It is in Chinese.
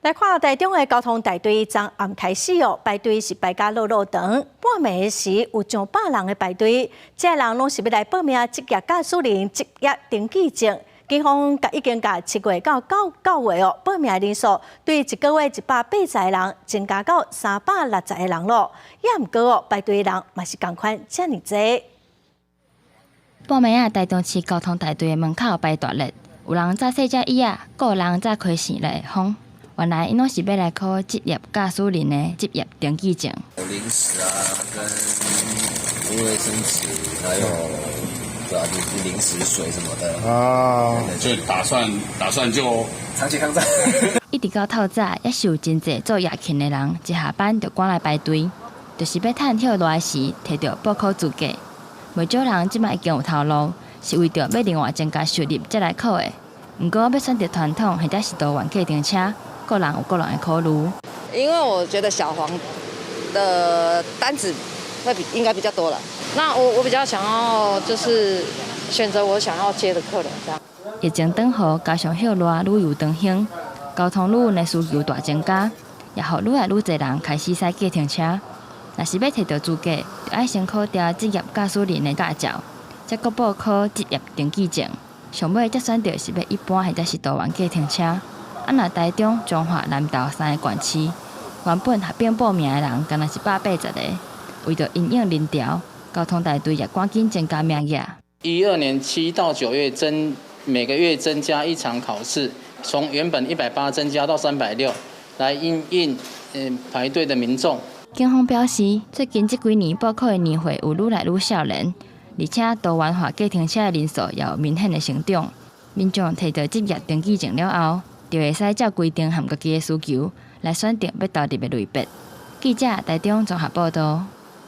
来看台中的交通大队，昨暗开始排队是排甲落长，半暝时有上百人的排队，这些人拢是要来报名职业驾驶人职业登记证。警方已经甲7月到9月报名人数，对1个月180个人增加到360个人咯。也毋过排队的人嘛是同款遮尔济。半暝啊，台中市交通大队的门口排大列，有人早洗只椅啊，阁有人早开线来风。原来因拢是要来考职业驾驶人的职业登记证。有零食啊，跟卫生纸，还有就是零食水什么的啊，就打算就长期抗战。一直到透早，也是有真济做夜勤的人，一下班就赶来排队，就是要趁休热时摕到报考资格。袂少人即摆已经有头路，是为着要另外增加收入才来考的。毋过要选择传统或者是多元客停车，个人有个人的考虑。因为我觉得小黄的单子应该比较多了。那我比较想要就是选择我想要接的客人这样。疫情转好，加上休热旅游当兴，交通旅运的需求大增加，也互愈来愈侪人开始使计停车。若是要摕到资格，就要先考调职业驾驶人的驾照，再搁报考职业登记证。上尾才选择是要一般或者是多元计停车。若台中、彰化、南投3个县市，原本合并报名的人敢若是180个，为着因应人潮，交通大队也赶紧增加名额。12年7到9月每个月增加1场考试，从原本180增加到360，来因应排队的民众。警方表示，最近这几年报考的年岁有愈来愈少年，而且多元化计停车的人数也有明显的成长。民众摕到职业登记证了后，就会使照规定和家己的需求来选择要投入的类别。记者台中综合报道。